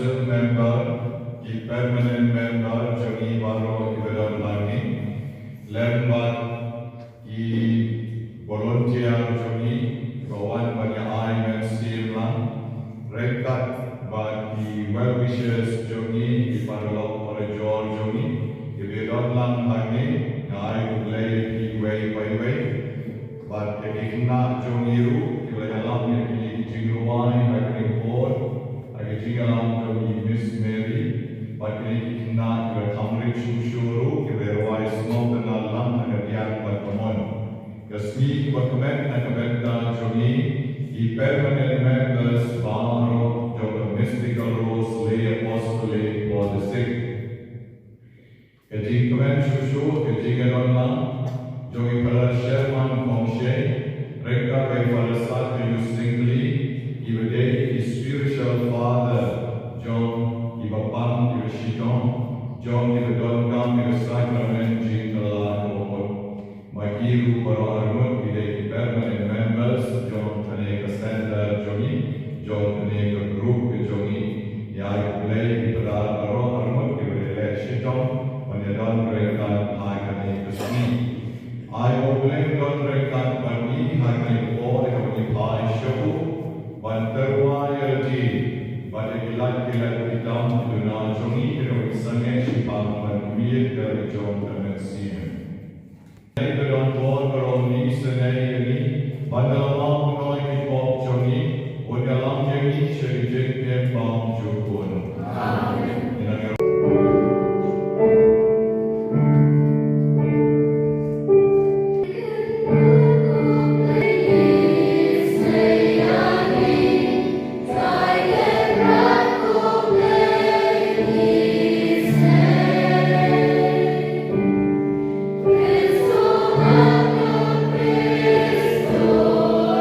council member, the permanent member, Jogi Baro Iveron Lani, Lembat, the volunteer Jogi, Rowan Banya Ayman Sirlan, Rekat, but the well-wishers Jogi, the Paralog or George Jogi, the Iveron Lan Lani, I would lay the way, but the Kina Jogiru, the Alam, the Jinguan, I can report, I can Jingalam Jogi, Miss Mary, but the Kina, the Tamrik Shuru, the Verwise Smoke and Alam, and the Yan Batamon. The Sneak Bakamet and Kabeta Jogi, the permanent members, Bamaro, Joga Mystical Rose, Lay Apostolate for the sick. Jingpynthymmai Shushu, Jingpynthymmai, Jogi Pala Sherman Kongshe, Reka Befarasat Yustingli, Ibade, the spiritual father, Jong, Ibapam, Ibashidon, Jong, Ibadongam, Ibasacrament, Jingala, Magiru, Baroarmut, the permanent members, Jong Taneka Center, Jogi, Jong Taneka Group, Jogi, Yai Play, Ibadar, Baroarmut, Ibadashidon, when you don't break that, I can make a speak. I will blame don't break that, but me, I can all the only pie show, but there were a but if you like to let it down, do not join me, there will be some action, but we are John and see him. David on board, but on knees and any, but the long noise of Johnny, would allow me to reject them from Jukun. Amen. Christus,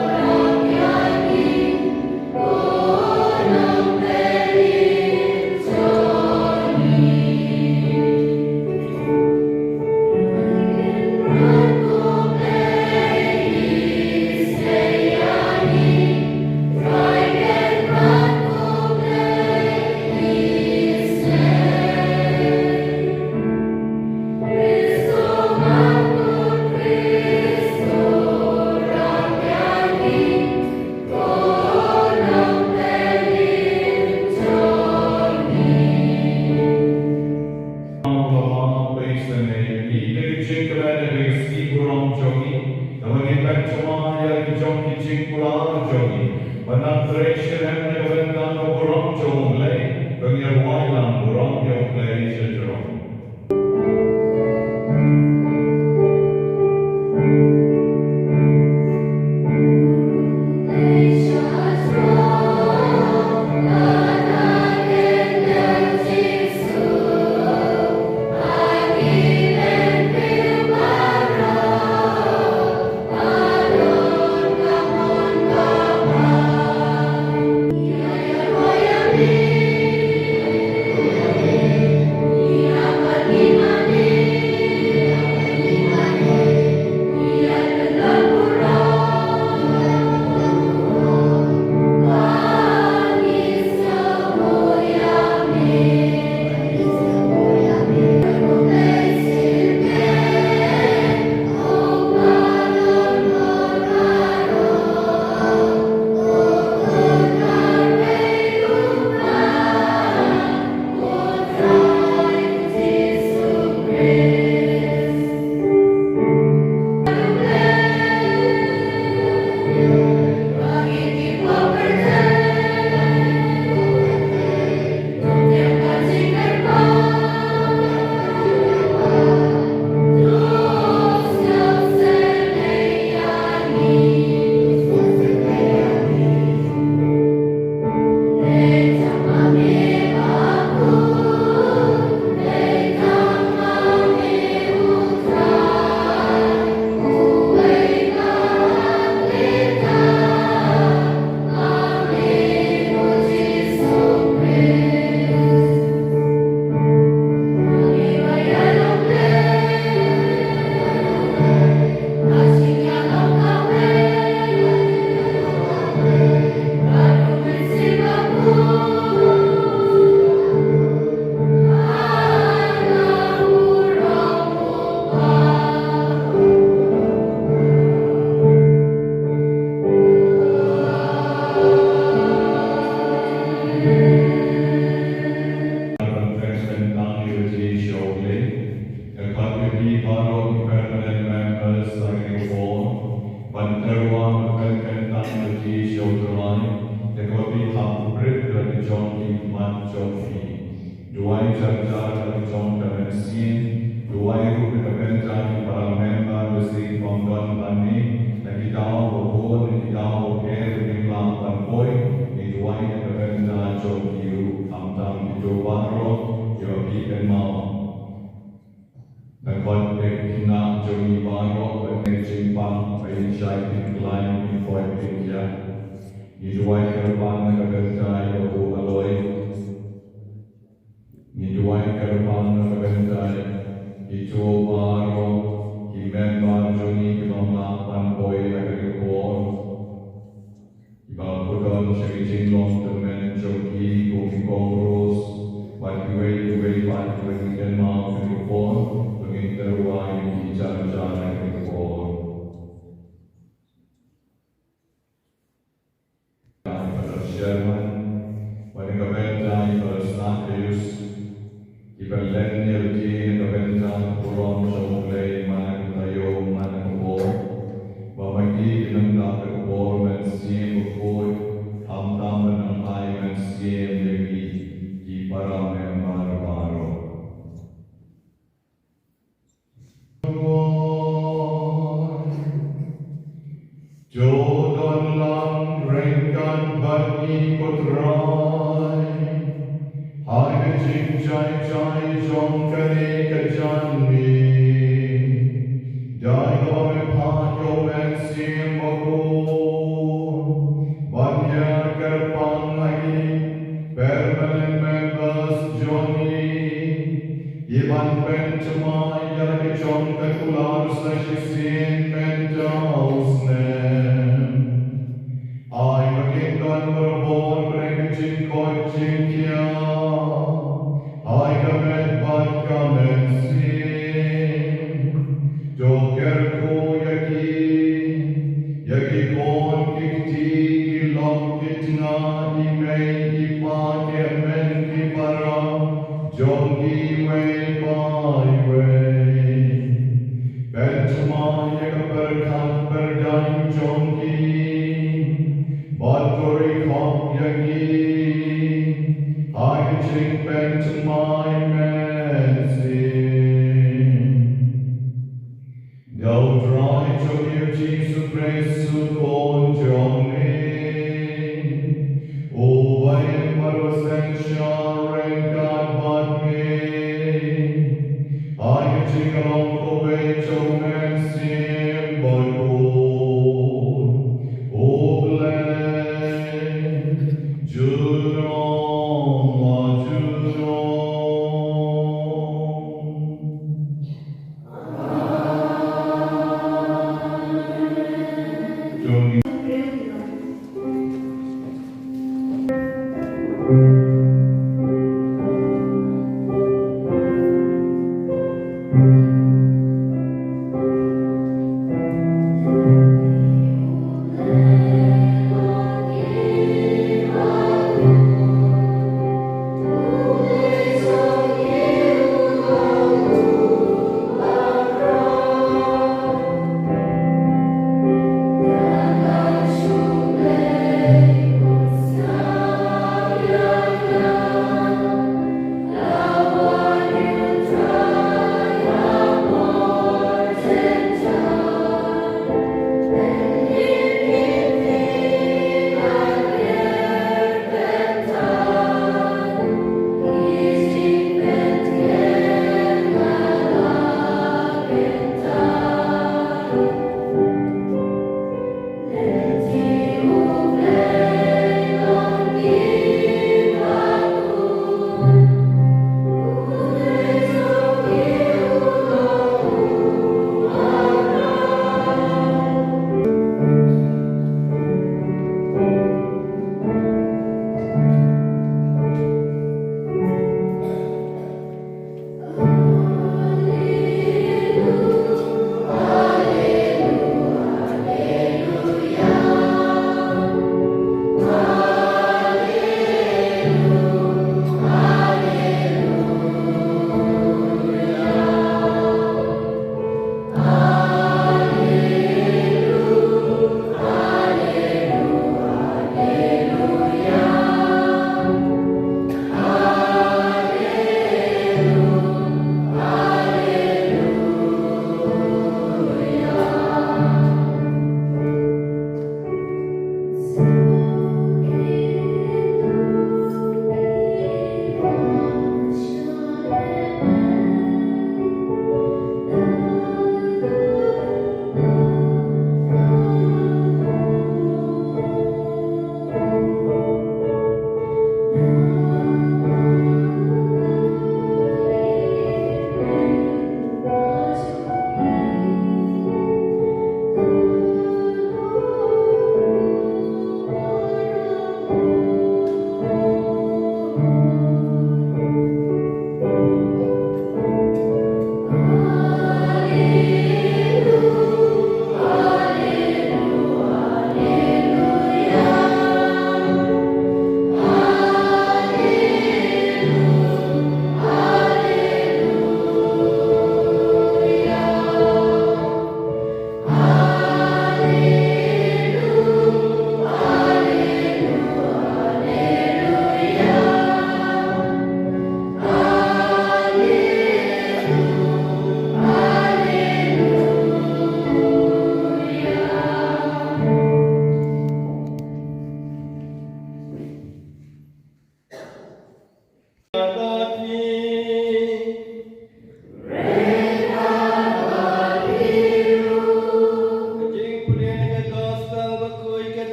man jong fi. Duai jar kami jong kami sin. Duai rupi kami jang para member besi panggon bani. Lagi tahu bahwa lagi tahu care dengan lampan boy. Ni duai kami jong kiu amtam itu baro yo pikan mau. Dan kon kena jong baro dengan Jingpynthymmai bayi syai lain ni boy pikir. Ni duai kerban kami jang yo aloi. Ni duai kerban kami jang itu baru member joni kemampuan boy agak kuat. Ibang bukan segi long temen joki kongros, bagi dan mau kuat, menginterwai di jalan-jalan kuat. Pada Sherman, pada kebetulan pada Snakeus. Ibalenya di kebentan pulang mulai mana tayo mana kubur, bagi dengan tak kubur mensiam kubur, hamtam dengan ay mensiam lagi di para member baru. Jodoh lang rengkan bagi putrai. Hai jing jai jong kane kajanmi. Dai ko me phayo men sim moko. Banya kerpang lagi permanent members Johnny. Iban Jingpynthymmai yagi jong kakular sashisin mentaus nem. Ai magindon berbon berengkecing kocing kia. Hai kamet bat kamet sin. Jokerku yaki kon kikti kilong kitna imei ipake men kipara. Jongi wei pai wei. Jingpynthymmai yaka berkat berdayu jongi. Batori kong yaki. Hai Jingpynthymmai mensin. Go dry jogi Jesus Christus kon joni. Ovai marwasen sharengkat badmi. Hai Jingkalong kowe jong mensin badul. Oble jurong. Thank you.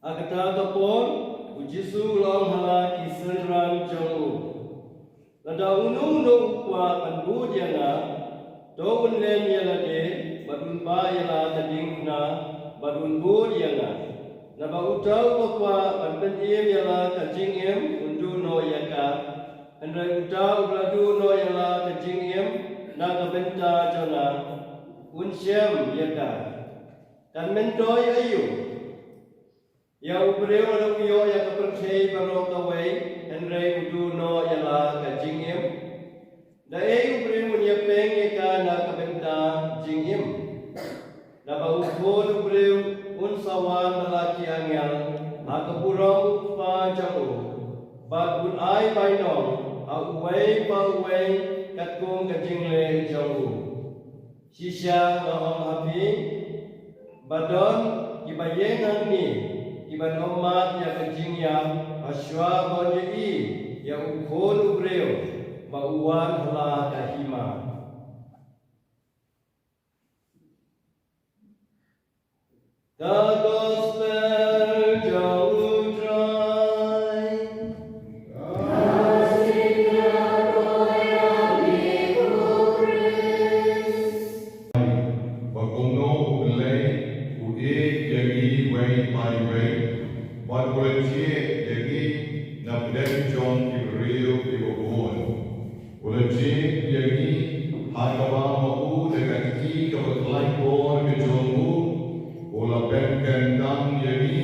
Agakatapon, ujisu long hala kisenran jongu. Lada unu kwa kanbu diana, do unlen yalade, badun ba yala tadingna, badun bu diana. Naba utau kwa kanben yala kajingem undu no yaka. Andai utau uladu no yala kajingem naga benta jona. Unsyam yaka. Dan mentoy ayu. Ya ubreu ada uyo ya kepercayai baru kawai Henry udu no yala ka jingim. Da ubreu menyepeng ya na kabenta jingim. Da ba ukon ubreu unsawan lelaki angel akapurau pa jangu. Ba un ai bainong uwei pa uwei katkung ka jingle jangu. Sisya ngahong hapi badon ibayengan ni Iban omat ya kejing ya aswa bonyi ya ukon ubreo bauan hala kahima. The gospel jauh dry. But will cheer yagi na blem jong ibreo ibogon. Will cheer yagi hagawa mau dekat ki kebetulan bor ke jongu. Will ben kendang yagi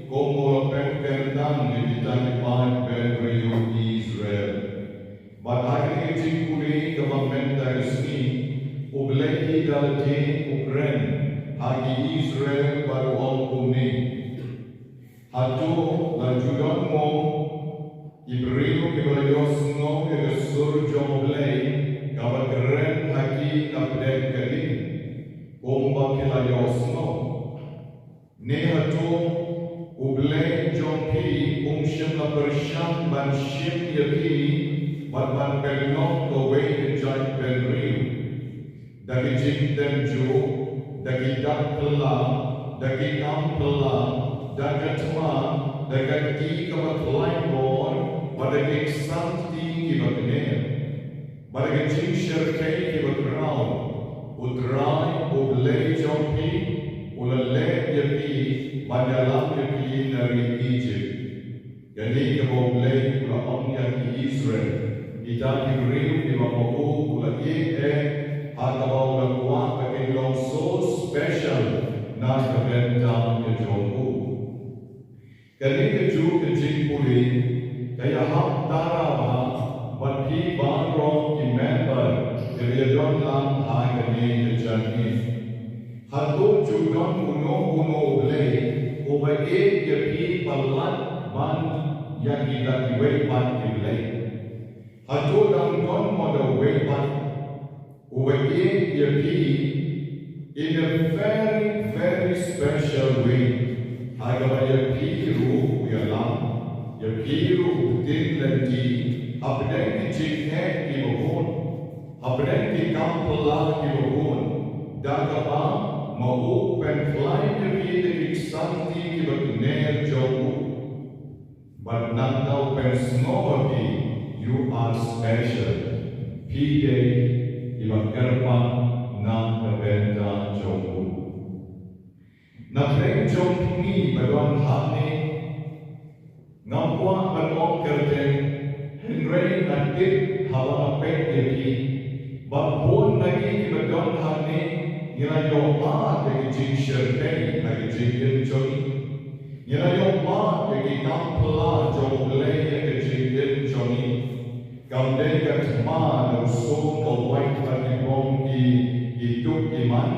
kom will ben kendang di tanah ben rio Israel. But hari jingkuri government resmi ubleki dalati ukren hagi Israel baru om kuni. Hatu lanjudan mo ibreo kibayos no ke sur joblei kabagren haki kapden kali komba kilayos no ne hatu ublei jompi umshim na persham ban shim yaki ban belno kowe jai benriu dagi jingten ju dagi dak pelam dagi kam pelam dagat ma dagat ki kamat lain bor pada keksan ti kibakner pada kecing syarkai kibakrown utrai ublei jompi ulale yapi madalam yapi dari Egypt jadi kebublei ulahong yaki Israel kita kibriu kibamoku ulaki hagawa ulakwa kakilong so special na kabentang yajongku Kali keju kecing puli, kaya hak tarah bagi barong member kerajaan lang hai kini kejani. Hatu juga uno boleh, ubahnya jadi pelan ban yang kita diwepan boleh. Hatu dalam modal wepan, ubahnya jadi in a very special way. Agama ya piru yalam ya piru din lagi abden kijek kibon abden kikampla kibon dagaba mau pen fly jadi kiksanti kibagner jogu but nandau pen snowbody you are special pide ibagkerpa na kabenta jogu na preng jong ni baruan hane ngapwa baruan kerden henry natit hawa pek yaki babon lagi baruan hane nila ma yaki jing sherpei lagi jing joni nila ma yaki kampla jong lei yaki jing joni Cầm đến cái ma đầu số cầu quay và cái bông kỳ tục kỳ mắn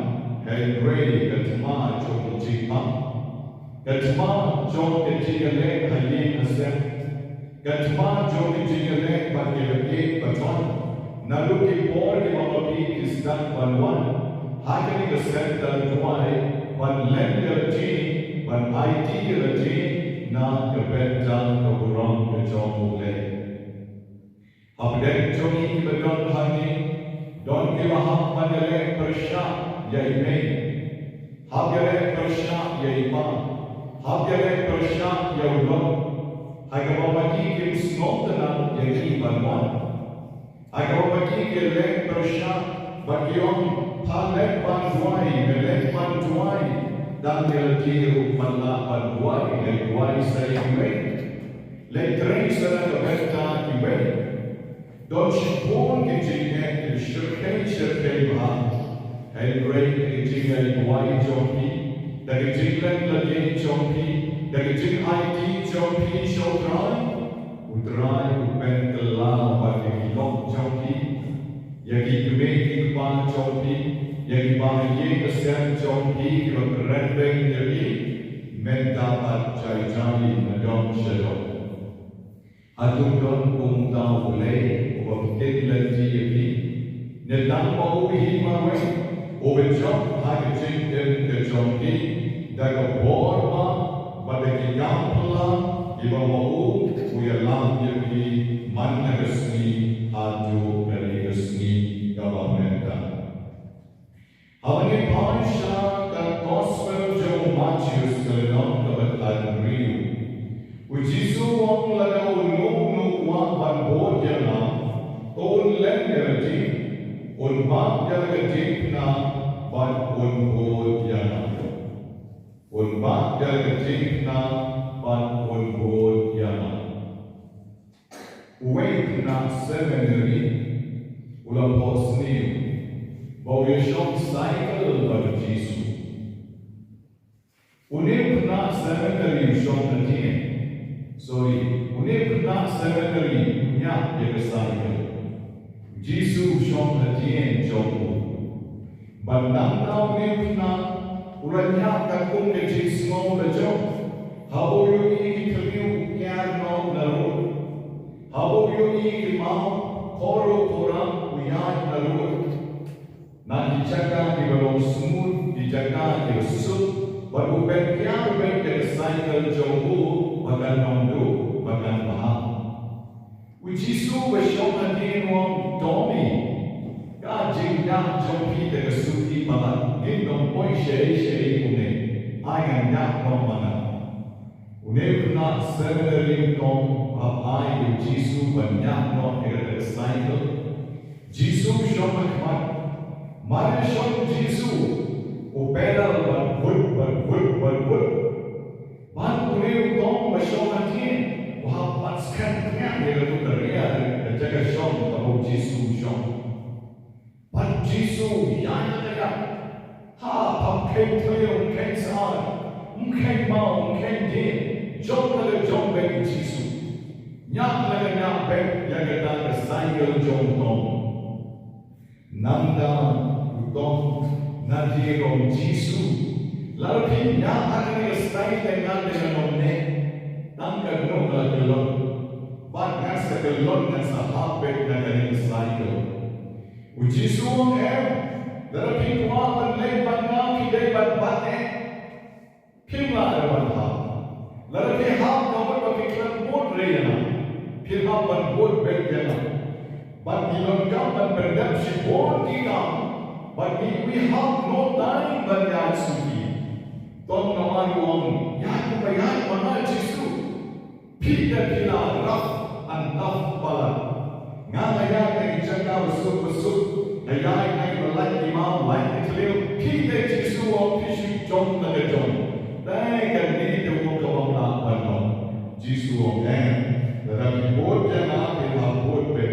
hay rây cái ma cho cái chinh mắm cái ma cho cái chinh cái lệ hay yên hay xem cái ma cho cái chinh cái lệ và cái yên và chọn na lúc cái bó cái mà bị cái sẵn bằng one hai cái sẵn tận ngoài bằng lên cái chinh bằng IT cái chinh na cái bên trong cái burong cái cho mù lệ Update Jogi Ibadon Hani, Don Gilaham Mandale Persha Yaimei, Habgare Persha Yaima, Habgare Persha Yaulon, Hagawamaki Kim Smoltana Yaki Banwan, Hagawamaki Gile Persha, Bagion, Palek Banwai, Melek Banwai, Dangel Tiru Mala Banwai, Lekwai Sayimei, Letrei Sanakabeta Imei, Don Shipon Gijinga, Shirkei Baha, and Great Gijinga, Wai Jompi, the Gijingland Lagi Jompi, the Gijing IT Jompi, Shotran, Udrai, Ubentala, Bagilok Jompi, Yagi Gumeki Ban Jompi, Yagi Bamaye Asem Jompi, Rendeng Yagi, Mentapat Jai Nadon Shadon. Adung don kung tao ulay, ubabtin lang jiyapi. Nitang maubihin maway, ubidjok hagajin din kajongki, daga borma, badagigampala, iba mau, uyalang yapi, managasni, adu narigasni, gabamenta. Havani pansha, ka gospel jong Matthews kalanon kabatan riyu. Ujisu wong laga unuk wang ban jana, ton len yarati, unbak yarati na ban jana, unbak yarati na ban jana. Uwek na seminary, ulapos niyo, bawiyashong cycle bar Jisu. Unik na seminary shong natin. Sorry, unik na seminary punya cycle. Jisu shong natien jomu. Bandang na unik na uranya kakung ke Jisu ngom lejo. Habo yu i keliu kian no narut. Habo yu i mau koro korang uyat narut. Na dijaga di balong semut, dijaga di susut. Baru kian ke cycle jomu. Bagan nongdu, bagan bahang. Ujisu bersyok nanti wong domi. Kajing dah jompi dengan suki bahan. Gindong poi syari une. Ayan dah nong mana. Une pernah sebenarnya nong bapai ujisu banyak nong dengan cycle. Jisu syok makmat. Mana syok Jisu. Upedal ban Ban kuliah utong masyarakat wah paskan tengah dia tu teriak jaga syom kamu Jisu syom. Ban Jisu yang ada ha pamken tuyo mken saan mken mau mken din jom ada jom bagi Jisu. Nyak lagi nyak bagi yang kita kesayangan jom tong. Nanda utong nanti rom Jisu. Lalu dia akan selesai dengan nomne, tangkap nomor gelon, bahkan segelon dan sahabat dengan selesai. Uji suang lalu dia akan lepas nak dia berbateh, firman berbatah. Lalu dia kamu berfikir buat raya, firman buat berjana, bagi logam berdampak buat kita, bagi we have no time bagi suci. Tong nama yuang, yang bayar mana Jisu, pihak pila raf antaf balan, ngaya yang jaga besuk, ngaya yang belai imam lain keliu, pihak Jisu orang pihak jom naga jom, dan ini tu kau nak banon, Jisu orang, tetapi buat jangan pihak buat ber,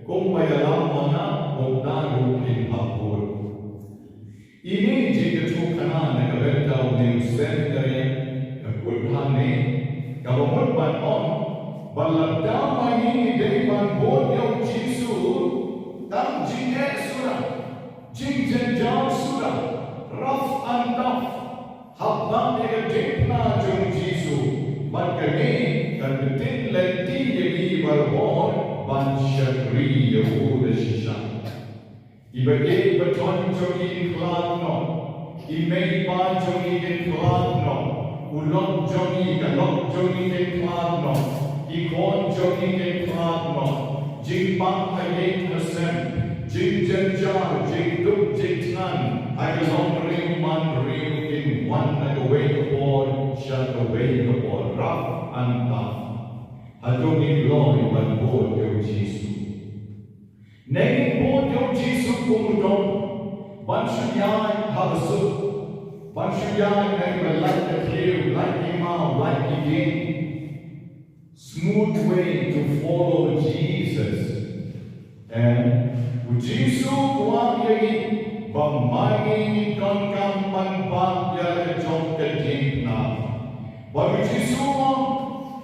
kau bayar mana, kau tak rugi pihak buat. Ini jika cukana negara tahu di sementara kekulhan ni, kalau berban on, Baladama ini depan bod yang Jisu dan jingek sudah, jingjenjang sudah, rough and tough, habang yang dipna jong Jisu, makanya kan betin lenti jadi berbon ban syakri Yehuda shisha. Ibagi beton jogi iklan no, imei ban jogi iklan no, ulok jogi kalok jogi iklan no. Ikon jogi ke no, Jingpynthymmai kesem, Jingjenjar, Jingduk, Jingtnan, Agazon ring man ring in one like a wake upon, shut away upon, rough and tough. Hadungi glory ban bod yo Jisu. Nengin bod yo Jisu kumudon, ban syuyai habasuk, ban syuyai neng like the clear, like imam, like again. Smooth way to follow Jesus. And Jisu kuang yagi bamagi don kampan pagya jong kedipna. Bagi Jisu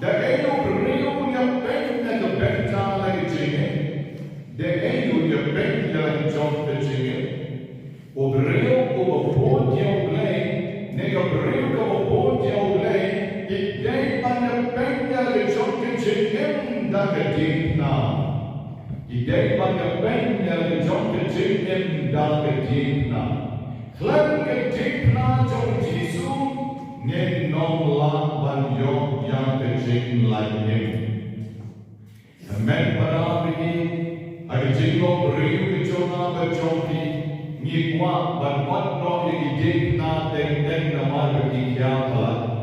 the elu beriu yang pen and the benta like jinge. The elu yang pen yang jong kedinge. Oberiu obopod yang ulay, nega beriu obopod yang ulay. Idei pada penya lejong kejengem dah kedipna. Idei pada penya lejong kejengem dah kedipna. Klan kedipna jong Jisu ngen nom lang ban yong yang kejeng lainnya. Amen para bini, aga jinglo beriu kejona berjongki, ngikwa ban wat no idipna teng nama berkikiapat.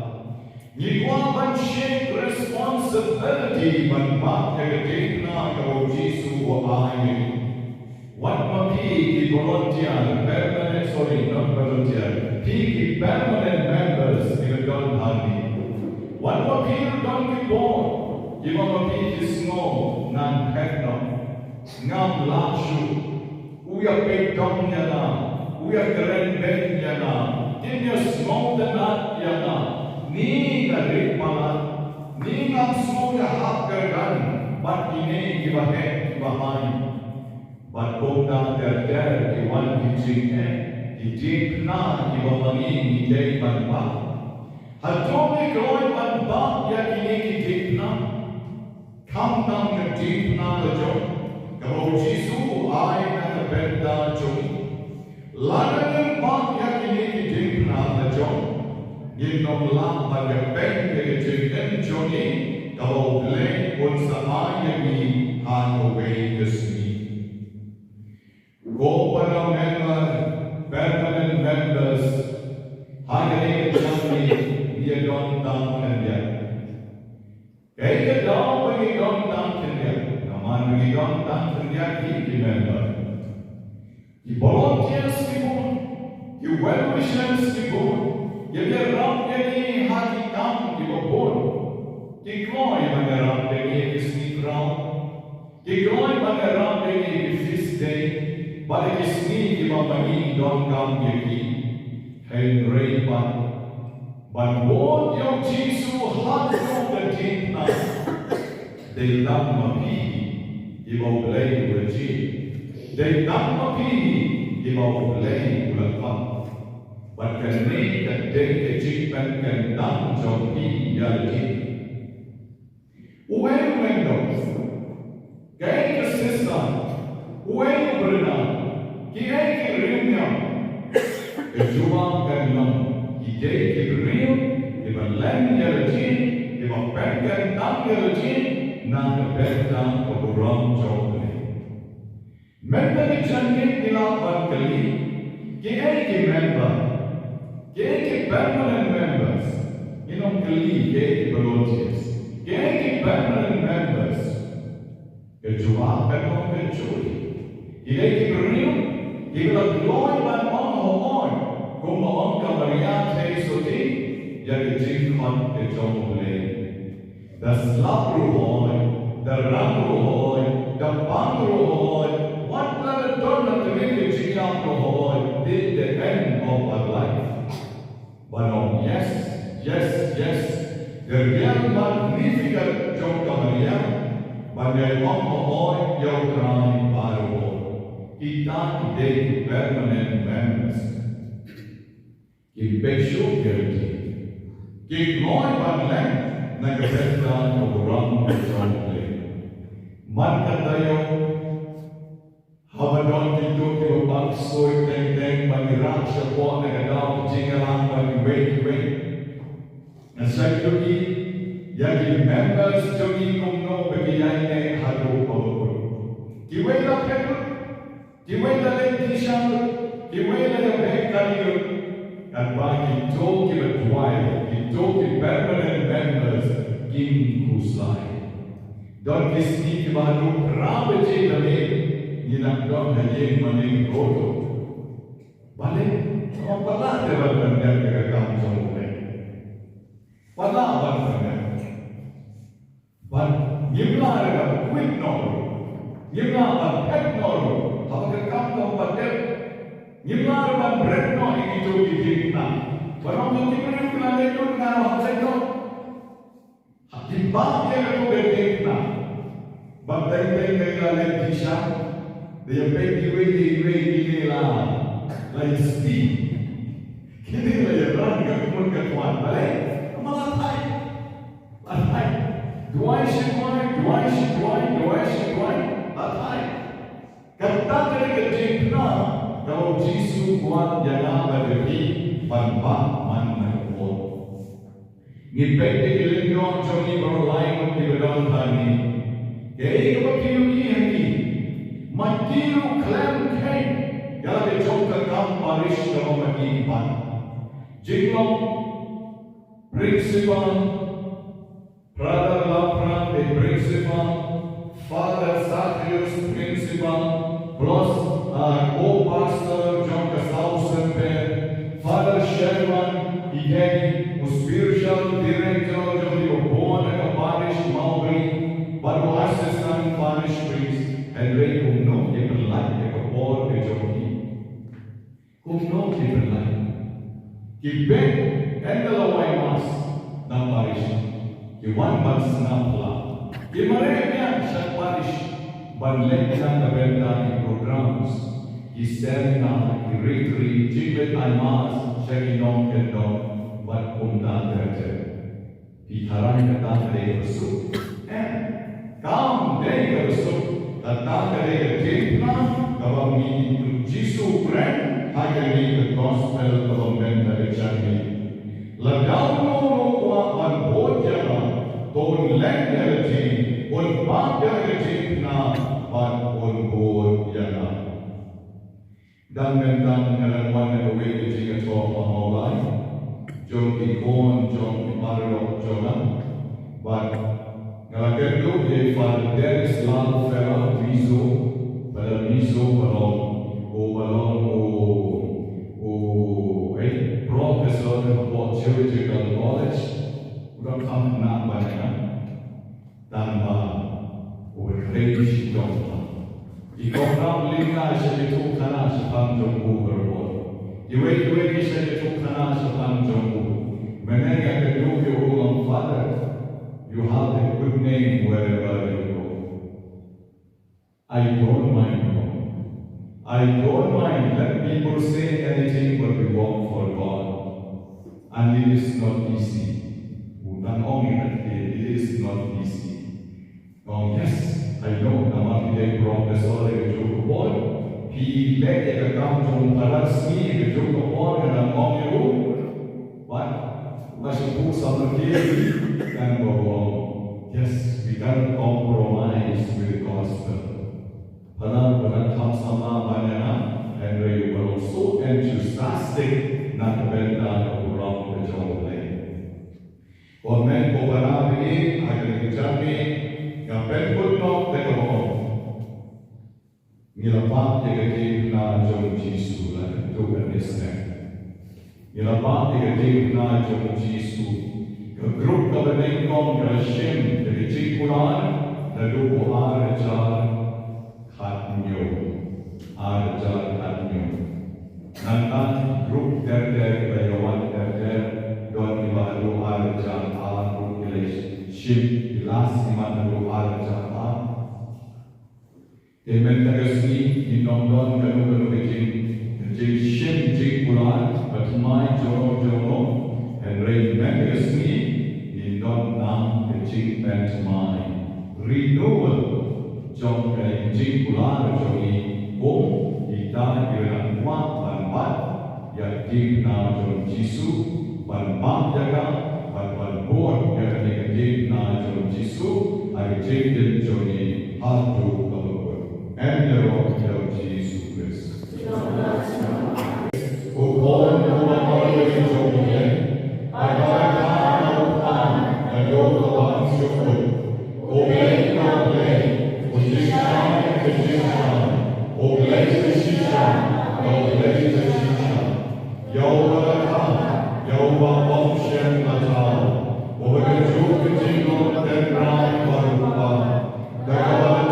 Nikwa ban shake responsibility ban mak kagedipna kau Jisu wa aini. What ma pi volunteer, not volunteer, pi permanent members in a God Hadi. What ma pi don ki born, ima ma pi kisno nan petno, ngam lashu, uya pe dom yana, uya keren ben yana, tinya small denat yana. Ni dari malam, ni ngam semua hak kergan, bat ini kibahet kibahai, bat kota terder kiwan kijingnya, kijingna kibahangi nidai banba. Hatomi kroy banba ya kini kijingna, kam nang kijingna lejong, kau Jisu ay na benda jong, larangan bak ya kini kijingna lejong. Ginom lang pagkapeng kagajignan jongi kau bleng un sa ayami hanaway kasmi. Go para member, permanent members, hagaling jami dia don tang kanya. Kaya daw bagi don tang kanya, naman bagi don tang kanya ki member. Ki volunteers ki mo, ki well wishers ki mo. Jadi ram ini hati kam di bawah, dikloi ram ini kisni ram, dikloi ram ini feast day, pada kisni di bawah ini don kam jadi Henry ban bod yang Jisu hati kedipna, dalam mapi di bawah belai berji, dalam mapi di bawah belai berkam. Bahkan ni kadang kecipan kendang joki yalki. Uang mendong, gaya kesesatan, uang berenang, gaya kiriumnya, kejuang kendang, gaya kirium, kebalan yalki, kebapan kendang yalki, nak kendang keburang joki. Member jangan dilakukan kali, gaya member. Kaya permanent members, inom kali kaya volunteers, kaya permanent members, kejuang permanent kecuali, kaya beriu, kaya glory ban on, kung maon kamarian tayo suti, jadi jingkon kejong mulai. Das lap ruhoy, the ram ruhoy, the bang ruhoy, what level turn at the way jingkon ruhoy, till the end of our life. But yes, the reality magnificat jong Maria, banyak orang yang ramai baru. Kita tidak permanent members. Kita syukur kita noi banyak nagabetan orang jong le. Man katayo habadon itu kita baksoi teng bangirak siapa nagadau jingalang bagi. Nah saya jogi, yang members jogi kumno bagi yang ne hadu pabur. Kiwai la pekut, kiwai la lentishan, kiwai la bekani. Dan bagi jogi bertuai, jogi permanent members kim kuslai. Dan kisni kibadu rabe je lame, ninak don haye maning roto. Balik, orang pernah development dan kekam jong. Wala ban kana ban yimla ra quick no yimla ban pet no habang kam kam patel yimla ban bread no itu dijina barang tu kipre kana itu kana hase no hatiba dia tu bedina ban dai kala disha dia pegi we la isti kini la yaran ka kun ka tuan balik Latai. Duai syuai. Latai. Kata kena kena kalau Yesus buat jangan berdiri tanpa mana pun. Ngipet dikelilingi jogi berlain di dalam tani. Jadi kebetulan ini hati. Matiru klaim kain. Yang dijongka kam paris dalam magipan. Jingpynthymmai principal. Brother Lapran, the principal, Father Satrius, principal, plus co-pastor John Casausenpe, Father Sherman, again, spiritual director of the Obon and parish Maori, baru assistant parish priest, and they who know people like the Obon and Jogi. Who know people like? Kibet and the Lawai Mas, na parish. Iwan Bansanapla. Imaremia Shakparish, Banlek Nangabenta programs, Iserna, Retreat, Jingpynthymmai, Shakinong Kendong, Wat Punta Geraja. Itarang Katang Dei Bersuk. And Kam Dei Bersuk, Katang Dei Jingpynthymmai, Kawang Ini Jisu Brand, Hagani the Gospel of Benta Echani. Ladang Kwa Ban Bojana, Don Lenderji, Un Bagerji na Ban Un Bojana. Dan mentang ngalaman na uwi di jing ato pamawalay, jong ikon, jong imarok jonan, ban ngalagendo ye Father Islam Ferra Miso, pada Miso balong, professor of theological knowledge, udah kam nak banyak, tanpa berhenti jong. Ikaw na lingka siya dito kana sa pamjong berbuat. Iwe siya dito kana sa pamjong. Menega keduke ulang Father, you have a good name wherever you go. I don't mind. I don't mind. Let people say anything, but we walk for God. And it is not easy. It is not easy. Oh yes. I know nama kita profesor yang cukup bon, pilih yang kamu parasmi yang cukup bon dan kamu itu, masih sama dia kan bahwa yes, we can compromise with the gospel. Padahal kamu sama banyak, and we were so enthusiastic nak benda orang berjauh lain. Komen kooperatif agar kejami. Kapet pun nok teknolog. Ngilapak negatif na jom Jisu lah tu benisnek. Ngilapak negatif na jom Jisu. Ke grup kabening kong kerashim dari cikuran lalu ko arajar khatnyo. Nanti grup der bayawan der don ibalu arajar grup relation. Amen tagasni inongdon kanu kejing shim jing bulan patmai jono and rain tagasni indon nam Jingpynthymmai renewal jong jing bulan jongi bom ita iran wa ban ya dik na jong Jisu ban jaga ban bor ya dik na jong Jisu ai jing jongi hatu and the Lord of Jesus Christ. Who born of the Holy Spirit, I have no plan, and all the ones you put. Obey no play, which is shine, which is shine. Obey the Shisha, obey the Shisha. Yoga come, Yoga function natal. Over the truth, the jingle, then round Baruba. The God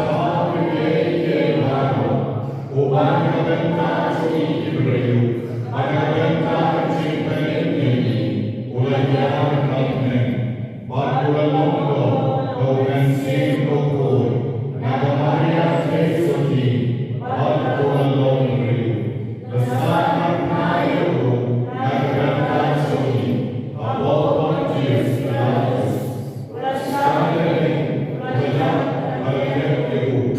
Bangabenta Sui Ibrayu, Bangabenta Jingpynthymmai, Ulayar Ratmen, Bakula Londo, Dogan Sing Dokor, Nagamaria Fesoti, Bakula Londriu, the Saka Nayo, Naganta Sui, Above Pontius Pilatus, Ulasandere, Ulayar, Ulayar, Ulayar,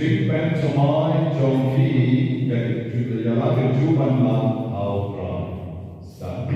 Jingpynthymmai jongki yang jalan kejuban lah aura sah.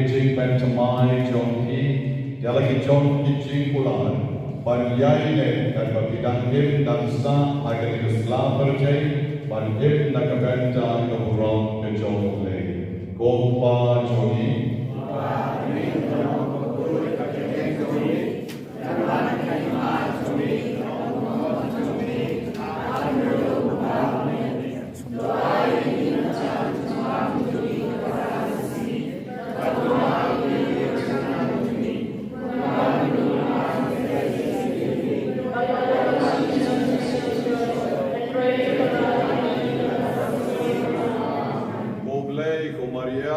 Jingpynthymmai jongki, jalaki jongki jingkulan, Banyaile dan bapidang dan sa agar Islam percaya, banjir nakabenta keburang kejongole, kompa jongi. Maria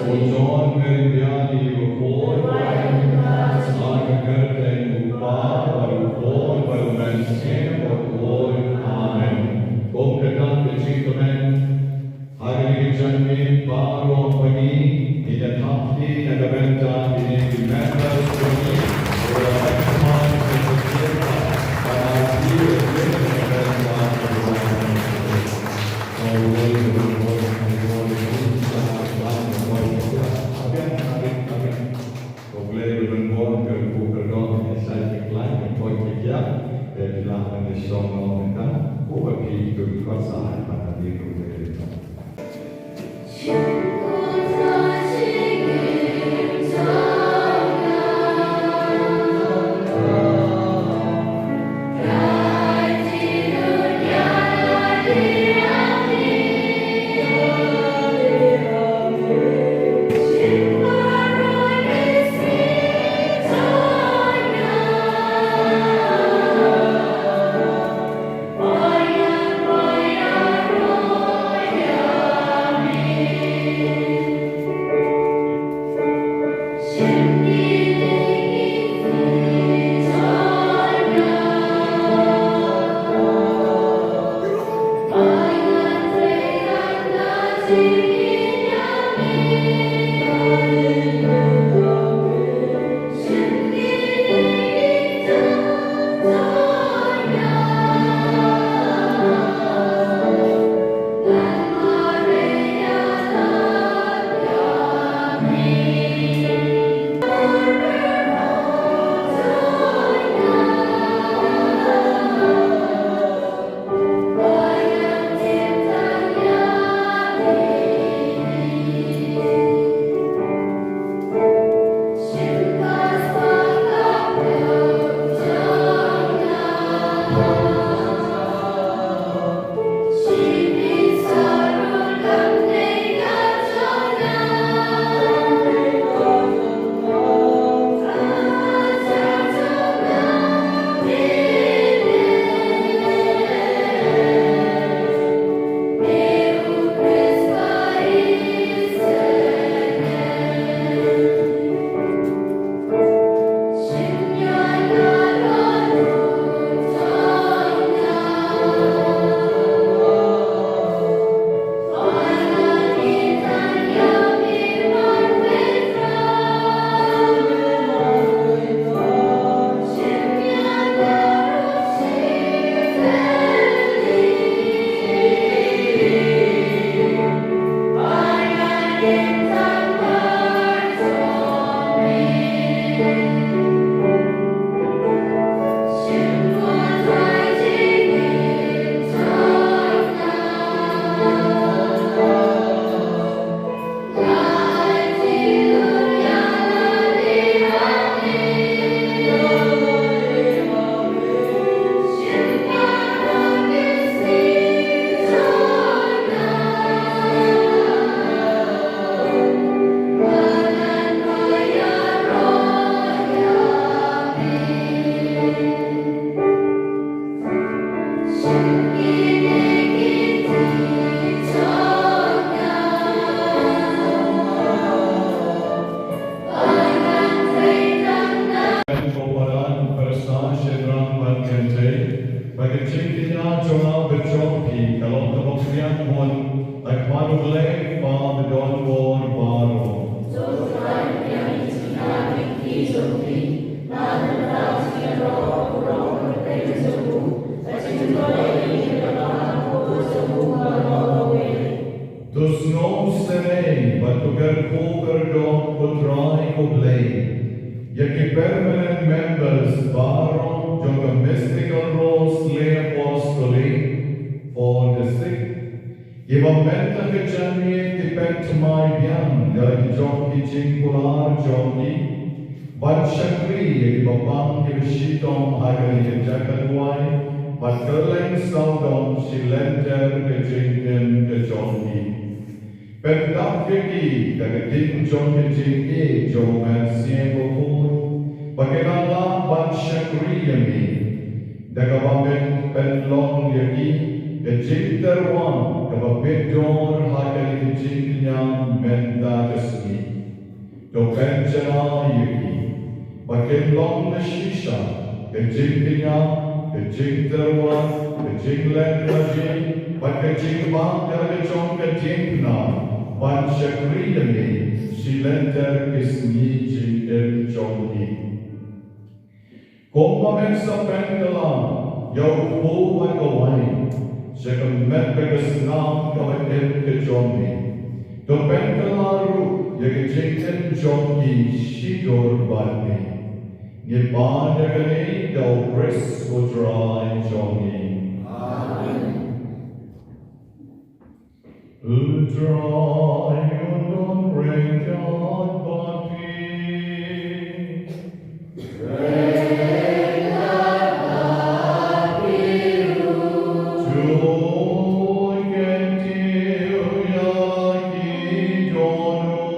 John Meridiani Rukor, Sagergerte Upa, Barukor, Barumensian, Barukor, Amen. Om Ketan Jingpynthymmai, Hari Janmin, Baro, Pagi, Ida Tapti, Nagaventa, Ida Members, Jogi, Ora Ekman, Ida Dus nos serei, but to get over dog put try to blame. Yet permanent members borrow to the mystical roles lay apostolate for the sick. Ivamenta che gianni Jingpynthymmai biang dari jong Jingpynthymmai jongi. Vanshakri ivapang ivishitong agari jagadwai. Matkerleng saudong silenter ke jingden ke jongi. Pendapyaki dagating jong jingi jong mansien bukun. Bagaimana vanshakri yami. Dagawamen penlong yaki. The Jingterwan, the Bidor Hagari Jingyan Menta kasni. Do penjana yuki. Bakin long na shisha. Ke Jingpynthymmai, ke Jingpynthymmai, ke Jingpynthymmai, but ke Jingpynthymmai, ke jong ke Jingpynthymmai. Ban shakriyani, silenter kisni jingel jongi. Koma men sa pendala, yau po wa kawain. Sekam met begasnam kawain ke jongi. Do pendalaru, yage jingel jongi shidor bani. Nibanyagani dal bris o dry jongi. Amen. Udrai udon rekat bati. Rekat bati. Joy kentiu yaki jono.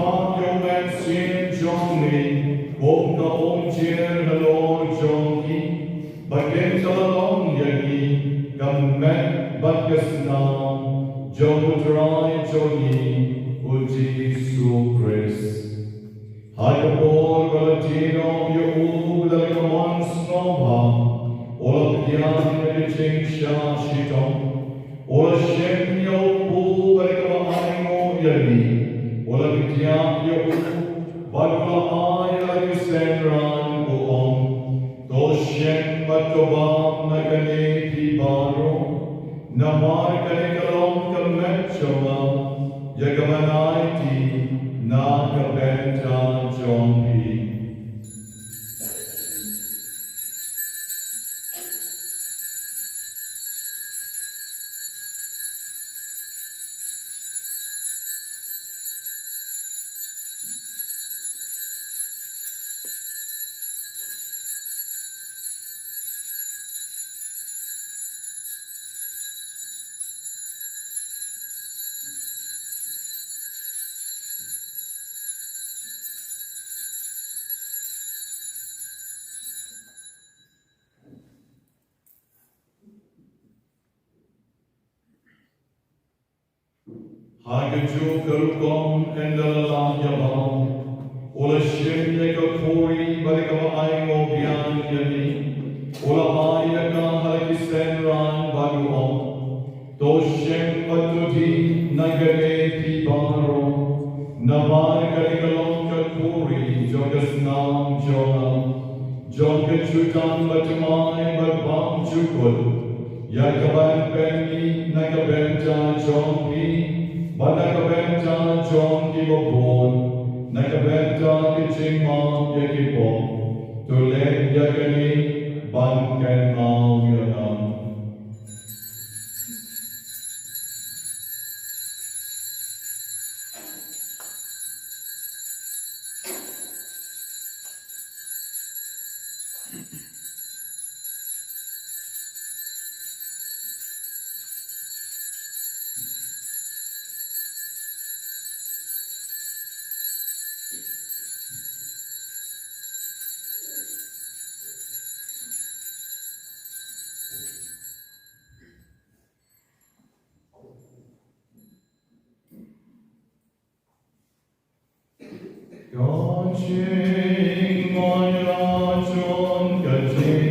Pam Yo Man Sien Jong Li, Om Ka Om Chien Hello Jong Ki, Bagen Salalong Yagi, Gam Met Bakas Nam, Jong Drai Jogi, Uji Su Grace. Hagabor Galatino Yu Lagaman Snobha, Ola Pian Editing Sha Shitom, Ola Shem Yo Pu Bagama Aimo Yagi, Ola Pian Yo Bagula Ay Senran Uom, Toshem Batobam Nagane Pibaro, Namar Kanikalom Kamechoma, Yagamanaiti, Nakabenta Jompi. Hagaju Karukom and Dalam Yabam, Ola Shim Yakapuri, Badikama Aimo Bian Yami, Ola Ayaka Halakisen Ran Baguom, Toshem Batuti Nagane Pibaro, Namar Karikalom Kapuri, Jogas Nam Jona, Jonkachutan Batamai Babam Chukul, Yakaban Penni Nagabenta Jompi, Banakabenta Jong Kibobon, Nakabenta Kichimam Yakibom, Tulen Yakani, Bankan Mau Yanam. Gaching Maya Chon Gaching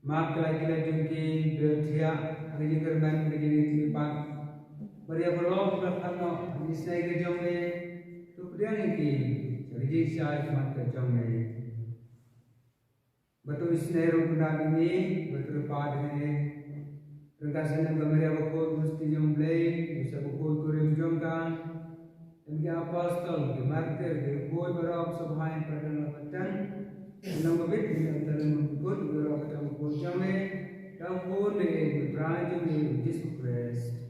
Maaf kala kila jungki bertia Gajing German, Gajing Itlipat, Maria Berlong, Berkano, Isai ke jong le, tu priang iki, Gajing Syai Mat ke jong le. Betul isai rukna ini, betul pad ini, Rengkasan yang Maria Bukul mesti jong le, bisa Bukul kurim jong kan, dan ke apostol, ke martir, ke koi berop subhain perdana petang, Nang kabit di antara mengikut berapa ketemu pojame dan pun dengan berani di Yesus Kristus.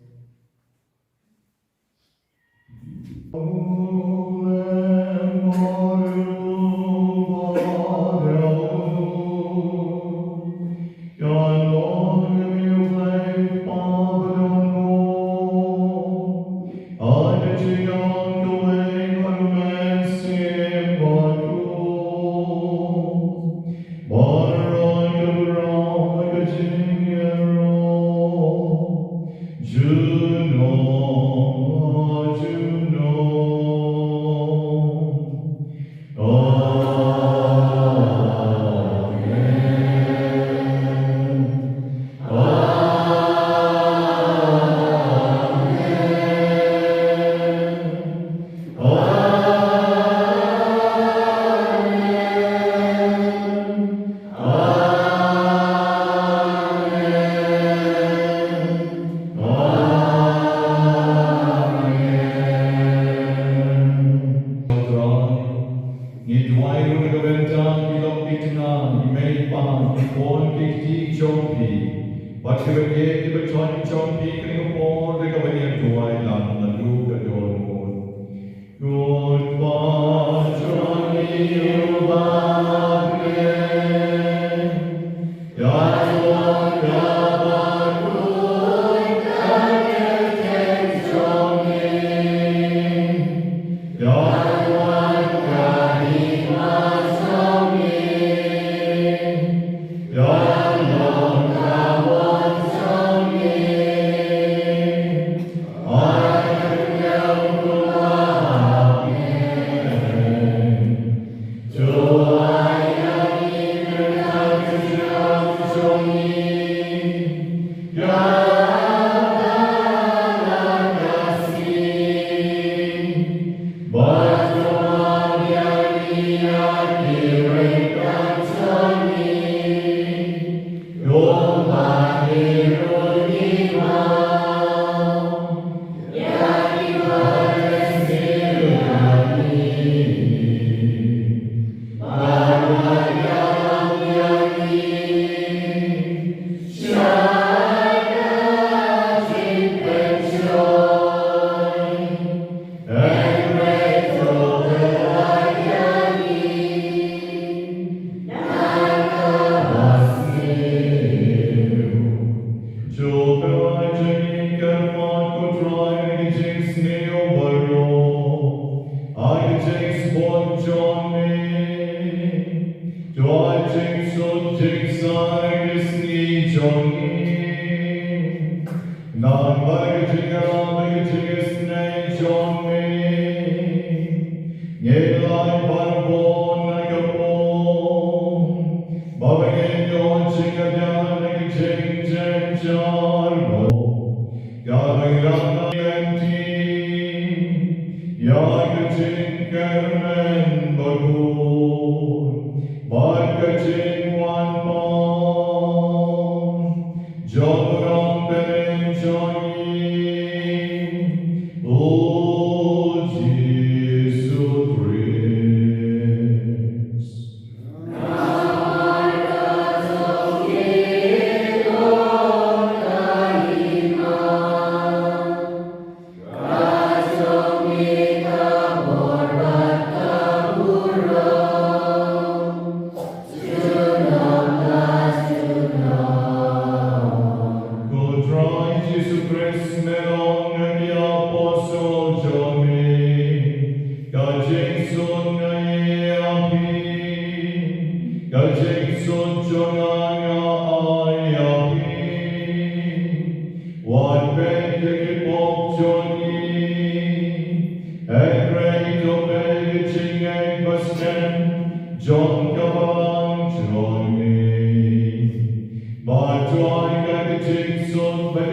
But joy and the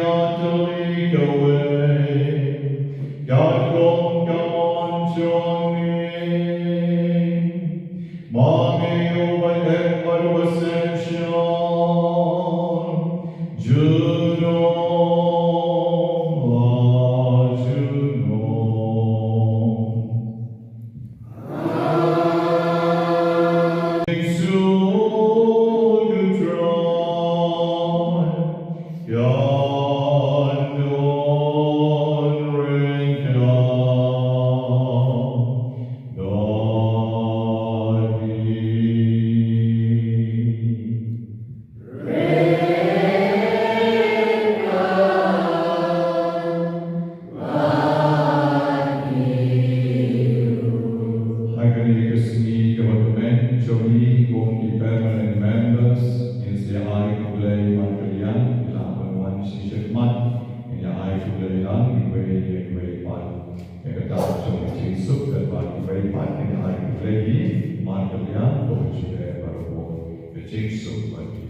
utterly away. God come on journey. Mommy over ever ascension. Juno, Juno. Permanent members in the apostolate material lakukan sisipmat in apostolate way part kedapat sungsuk dan way part in apostolate material berjuang baru sungsuk bagi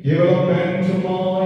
Give a pen to my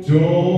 Jong